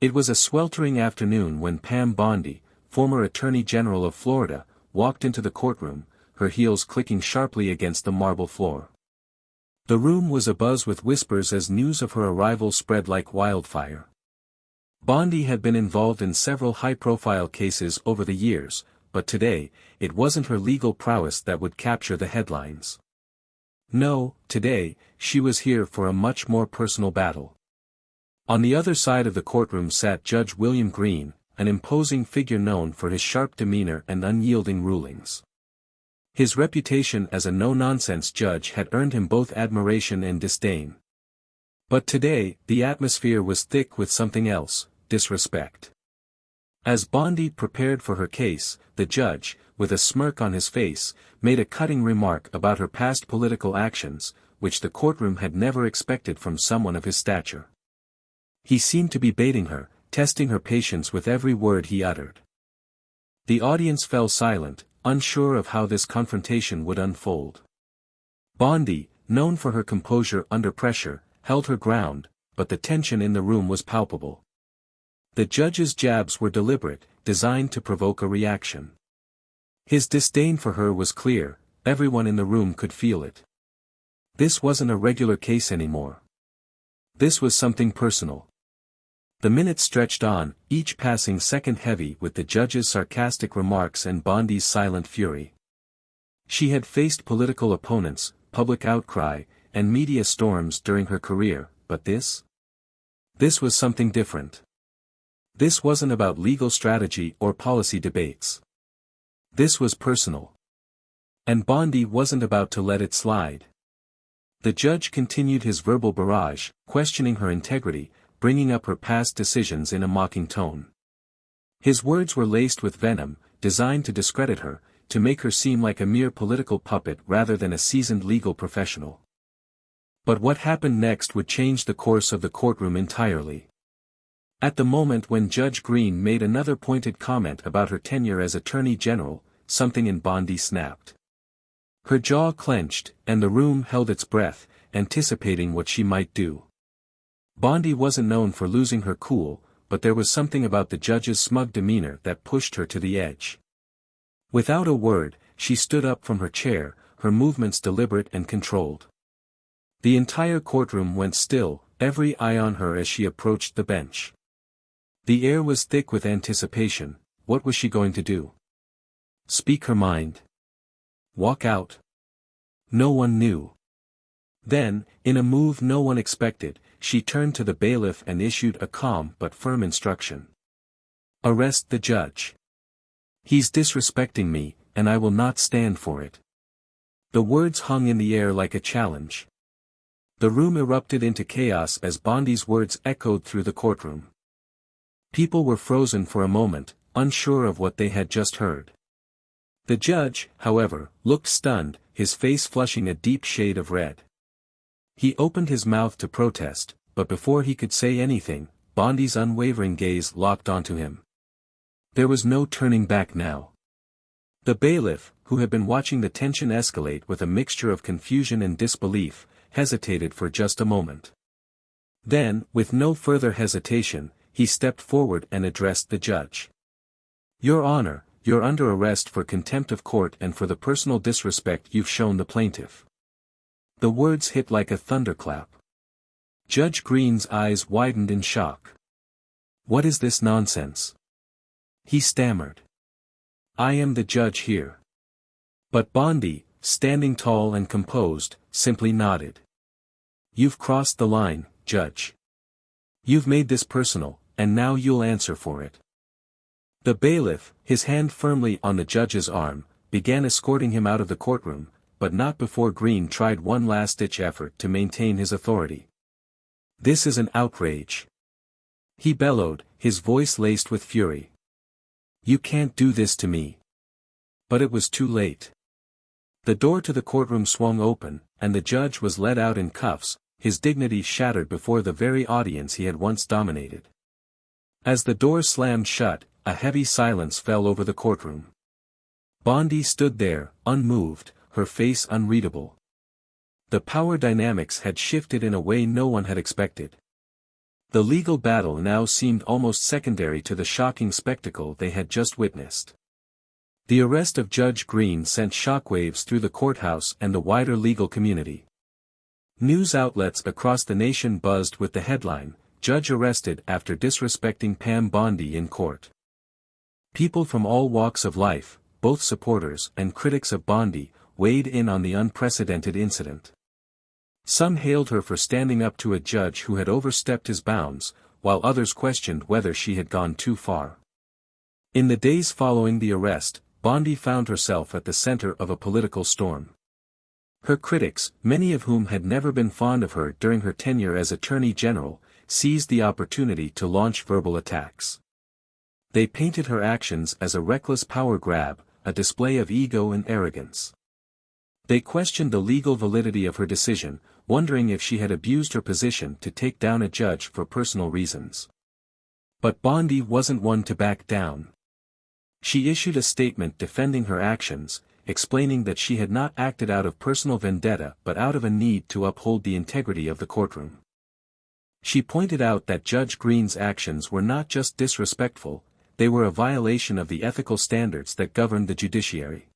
It was a sweltering afternoon when Pam Bondi, former Attorney General of Florida, walked into the courtroom, her heels clicking sharply against the marble floor. The room was abuzz with whispers as news of her arrival spread like wildfire. Bondi had been involved in several high-profile cases over the years, but today, it wasn't her legal prowess that would capture the headlines. No, today, she was here for a much more personal battle. On the other side of the courtroom sat Judge William Green, an imposing figure known for his sharp demeanor and unyielding rulings. His reputation as a no-nonsense judge had earned him both admiration and disdain. But today, the atmosphere was thick with something else: disrespect. As Bondi prepared for her case, the judge, with a smirk on his face, made a cutting remark about her past political actions, which the courtroom had never expected from someone of his stature. He seemed to be baiting her, testing her patience with every word he uttered. The audience fell silent, unsure of how this confrontation would unfold. Bondi, known for her composure under pressure, held her ground, but the tension in the room was palpable. The judge's jabs were deliberate, designed to provoke a reaction. His disdain for her was clear, everyone in the room could feel it. This wasn't a regular case anymore. This was something personal. The minutes stretched on, each passing second heavy with the judge's sarcastic remarks and Bondi's silent fury. She had faced political opponents, public outcry, and media storms during her career, but this? This was something different. This wasn't about legal strategy or policy debates. This was personal. And Bondi wasn't about to let it slide. The judge continued his verbal barrage, questioning her integrity, bringing up her past decisions in a mocking tone. His words were laced with venom, designed to discredit her, to make her seem like a mere political puppet rather than a seasoned legal professional. But what happened next would change the course of the courtroom entirely. At the moment when Judge Green made another pointed comment about her tenure as Attorney General, something in Bondi snapped. Her jaw clenched, and the room held its breath, anticipating what she might do. Bondi wasn't known for losing her cool, but there was something about the judge's smug demeanor that pushed her to the edge. Without a word, she stood up from her chair, her movements deliberate and controlled. The entire courtroom went still, every eye on her as she approached the bench. The air was thick with anticipation. What was she going to do? Speak her mind? Walk out? No one knew. Then, in a move no one expected, she turned to the bailiff and issued a calm but firm instruction. Arrest the judge. He's disrespecting me, and I will not stand for it. The words hung in the air like a challenge. The room erupted into chaos as Bondi's words echoed through the courtroom. People were frozen for a moment, unsure of what they had just heard. The judge, however, looked stunned, his face flushing a deep shade of red. He opened his mouth to protest, but before he could say anything, Bondi's unwavering gaze locked onto him. There was no turning back now. The bailiff, who had been watching the tension escalate with a mixture of confusion and disbelief, hesitated for just a moment. Then, with no further hesitation, he stepped forward and addressed the judge. Your Honor, you're under arrest for contempt of court and for the personal disrespect you've shown the plaintiff. The words hit like a thunderclap. Judge Green's eyes widened in shock. What is this nonsense? He stammered. I am the judge here. But Bondi, standing tall and composed, simply nodded. You've crossed the line, Judge. You've made this personal, and now you'll answer for it. The bailiff, his hand firmly on the judge's arm, began escorting him out of the courtroom, but not before Green tried one last-ditch effort to maintain his authority. This is an outrage. He bellowed, his voice laced with fury. You can't do this to me. But it was too late. The door to the courtroom swung open, and the judge was led out in cuffs, his dignity shattered before the very audience he had once dominated. As the door slammed shut, a heavy silence fell over the courtroom. Bondi stood there, unmoved, her face unreadable. The power dynamics had shifted in a way no one had expected. The legal battle now seemed almost secondary to the shocking spectacle they had just witnessed. The arrest of Judge Green sent shockwaves through the courthouse and the wider legal community. News outlets across the nation buzzed with the headline, "Judge arrested after disrespecting Pam Bondi in court." People from all walks of life, both supporters and critics of Bondi, weighed in on the unprecedented incident. Some hailed her for standing up to a judge who had overstepped his bounds, while others questioned whether she had gone too far. In the days following the arrest, Bondi found herself at the center of a political storm. Her critics, many of whom had never been fond of her during her tenure as Attorney General, seized the opportunity to launch verbal attacks. They painted her actions as a reckless power grab, a display of ego and arrogance. They questioned the legal validity of her decision, wondering if she had abused her position to take down a judge for personal reasons. But Bondi wasn't one to back down. She issued a statement defending her actions, explaining that she had not acted out of personal vendetta but out of a need to uphold the integrity of the courtroom. She pointed out that Judge Green's actions were not just disrespectful, they were a violation of the ethical standards that govern the judiciary.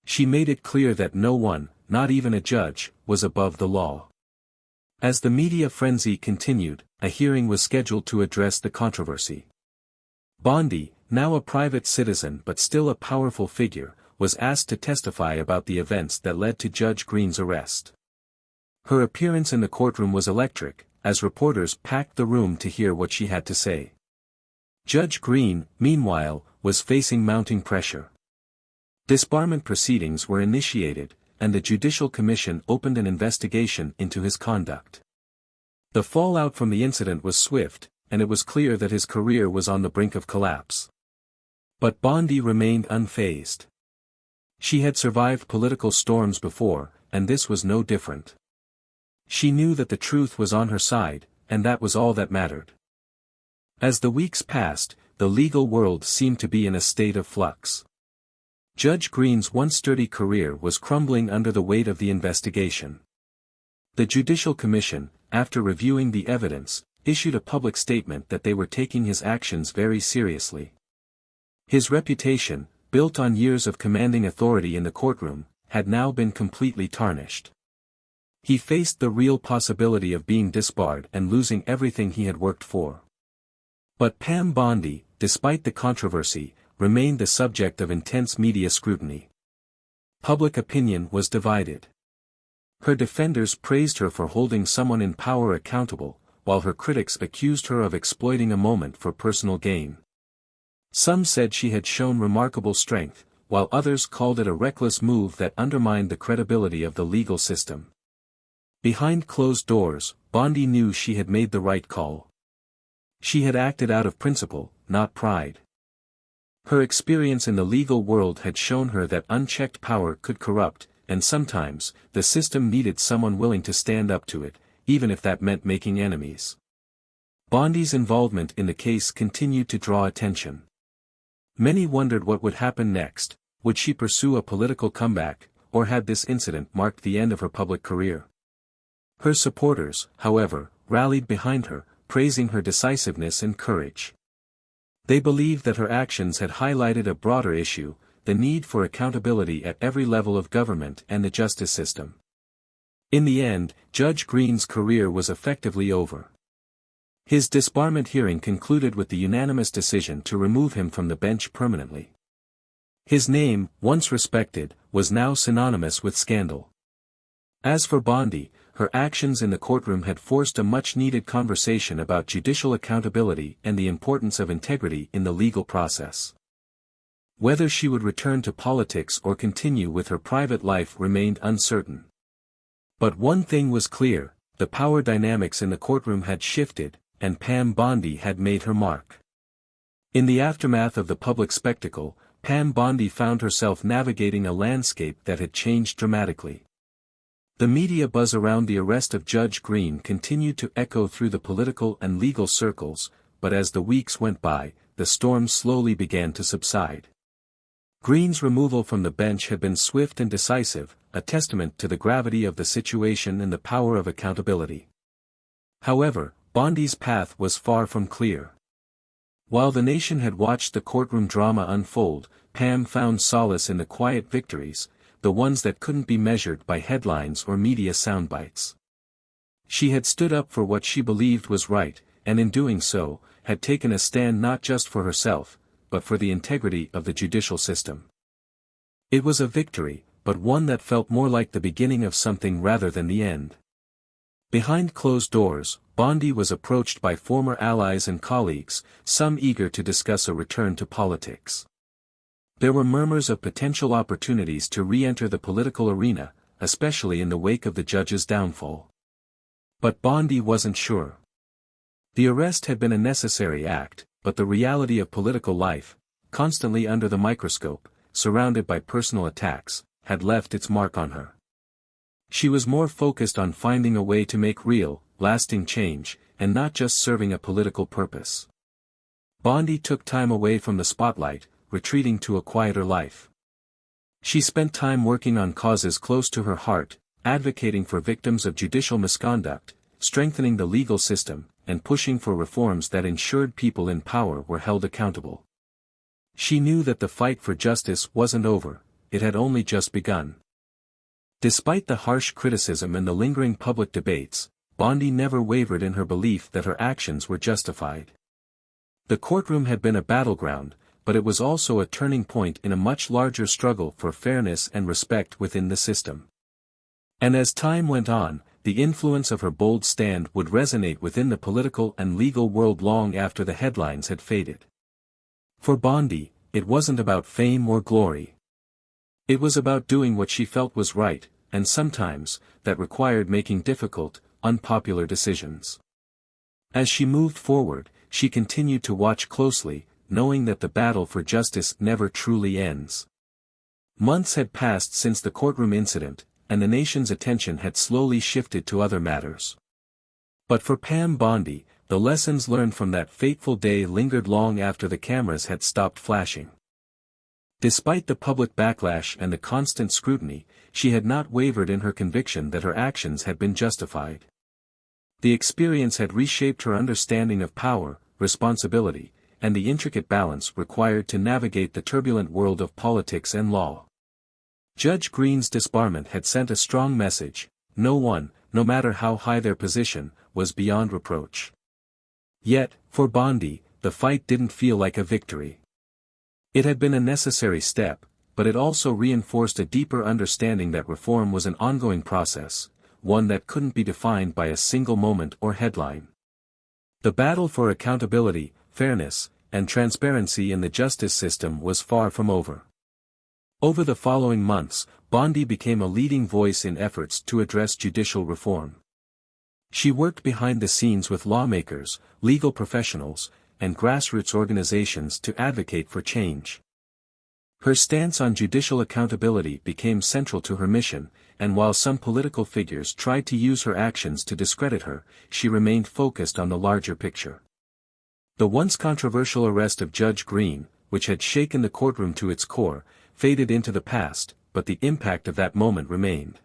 She made it clear that no one, not even a judge, was above the law. As the media frenzy continued, a hearing was scheduled to address the controversy. Bondi, now a private citizen but still a powerful figure, was asked to testify about the events that led to Judge Green's arrest. Her appearance in the courtroom was electric, as reporters packed the room to hear what she had to say. Judge Green, meanwhile, was facing mounting pressure. Disbarment proceedings were initiated, and the Judicial Commission opened an investigation into his conduct. The fallout from the incident was swift, and it was clear that his career was on the brink of collapse. But Bondi remained unfazed. She had survived political storms before, and this was no different. She knew that the truth was on her side, and that was all that mattered. As the weeks passed, the legal world seemed to be in a state of flux. Judge Green's once sturdy career was crumbling under the weight of the investigation. The Judicial Commission, after reviewing the evidence, issued a public statement that they were taking his actions very seriously. His reputation, built on years of commanding authority in the courtroom, had now been completely tarnished. He faced the real possibility of being disbarred and losing everything he had worked for. But Pam Bondi, despite the controversy, remained the subject of intense media scrutiny. Public opinion was divided. Her defenders praised her for holding someone in power accountable, while her critics accused her of exploiting a moment for personal gain. Some said she had shown remarkable strength, while others called it a reckless move that undermined the credibility of the legal system. Behind closed doors, Bondi knew she had made the right call. She had acted out of principle, not pride. Her experience in the legal world had shown her that unchecked power could corrupt, and sometimes, the system needed someone willing to stand up to it, even if that meant making enemies. Bondi's involvement in the case continued to draw attention. Many wondered what would happen next. Would she pursue a political comeback, or had this incident marked the end of her public career? Her supporters, however, rallied behind her, praising her decisiveness and courage. They believed that her actions had highlighted a broader issue, the need for accountability at every level of government and the justice system. In the end, Judge Green's career was effectively over. His disbarment hearing concluded with the unanimous decision to remove him from the bench permanently. His name, once respected, was now synonymous with scandal. As for Bondi, her actions in the courtroom had forced a much-needed conversation about judicial accountability and the importance of integrity in the legal process. Whether she would return to politics or continue with her private life remained uncertain. But one thing was clear, the power dynamics in the courtroom had shifted, and Pam Bondi had made her mark. In the aftermath of the public spectacle, Pam Bondi found herself navigating a landscape that had changed dramatically. The media buzz around the arrest of Judge Green continued to echo through the political and legal circles, but as the weeks went by, the storm slowly began to subside. Green's removal from the bench had been swift and decisive, a testament to the gravity of the situation and the power of accountability. However, Bondi's path was far from clear. While the nation had watched the courtroom drama unfold, Pam found solace in the quiet victories, the ones that couldn't be measured by headlines or media soundbites. She had stood up for what she believed was right, and in doing so, had taken a stand not just for herself, but for the integrity of the judicial system. It was a victory, but one that felt more like the beginning of something rather than the end. Behind closed doors, Bondi was approached by former allies and colleagues, some eager to discuss a return to politics. There were murmurs of potential opportunities to re-enter the political arena, especially in the wake of the judge's downfall. But Bondi wasn't sure. The arrest had been a necessary act, but the reality of political life, constantly under the microscope, surrounded by personal attacks, had left its mark on her. She was more focused on finding a way to make real, lasting change, and not just serving a political purpose. Bondi took time away from the spotlight, retreating to a quieter life. She spent time working on causes close to her heart, advocating for victims of judicial misconduct, strengthening the legal system, and pushing for reforms that ensured people in power were held accountable. She knew that the fight for justice wasn't over, it had only just begun. Despite the harsh criticism and the lingering public debates, Bondi never wavered in her belief that her actions were justified. The courtroom had been a battleground, but it was also a turning point in a much larger struggle for fairness and respect within the system. And as time went on, the influence of her bold stand would resonate within the political and legal world long after the headlines had faded. For Bondi, it wasn't about fame or glory. It was about doing what she felt was right, and sometimes, that required making difficult, unpopular decisions. As she moved forward, she continued to watch closely, knowing that the battle for justice never truly ends. Months had passed since the courtroom incident, and the nation's attention had slowly shifted to other matters. But for Pam Bondi, the lessons learned from that fateful day lingered long after the cameras had stopped flashing. Despite the public backlash and the constant scrutiny, she had not wavered in her conviction that her actions had been justified. The experience had reshaped her understanding of power, responsibility, and the intricate balance required to navigate the turbulent world of politics and law. Judge Green's disbarment had sent a strong message: no one, no matter how high their position, was beyond reproach. Yet, for Bondi, the fight didn't feel like a victory. It had been a necessary step, but it also reinforced a deeper understanding that reform was an ongoing process, one that couldn't be defined by a single moment or headline. The battle for accountability, fairness, and transparency in the justice system was far from over. Over the following months, Bondi became a leading voice in efforts to address judicial reform. She worked behind the scenes with lawmakers, legal professionals, and grassroots organizations to advocate for change. Her stance on judicial accountability became central to her mission, and while some political figures tried to use her actions to discredit her, she remained focused on the larger picture. The once controversial arrest of Judge Green, which had shaken the courtroom to its core, faded into the past, but the impact of that moment remained.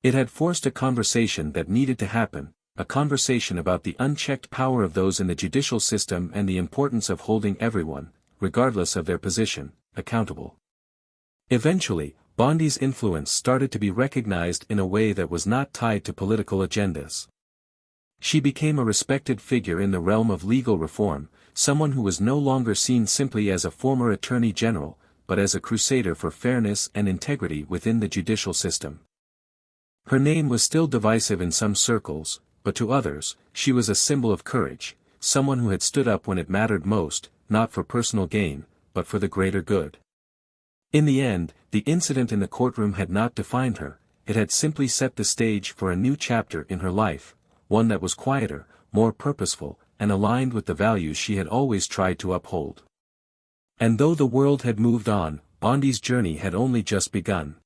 It had forced a conversation that needed to happen, a conversation about the unchecked power of those in the judicial system and the importance of holding everyone, regardless of their position, accountable. Eventually, Bondi's influence started to be recognized in a way that was not tied to political agendas. She became a respected figure in the realm of legal reform, someone who was no longer seen simply as a former attorney general, but as a crusader for fairness and integrity within the judicial system. Her name was still divisive in some circles, but to others, she was a symbol of courage, someone who had stood up when it mattered most, not for personal gain, but for the greater good. In the end, the incident in the courtroom had not defined her, it had simply set the stage for a new chapter in her life, one that was quieter, more purposeful, and aligned with the values she had always tried to uphold. And though the world had moved on, Bondi's journey had only just begun.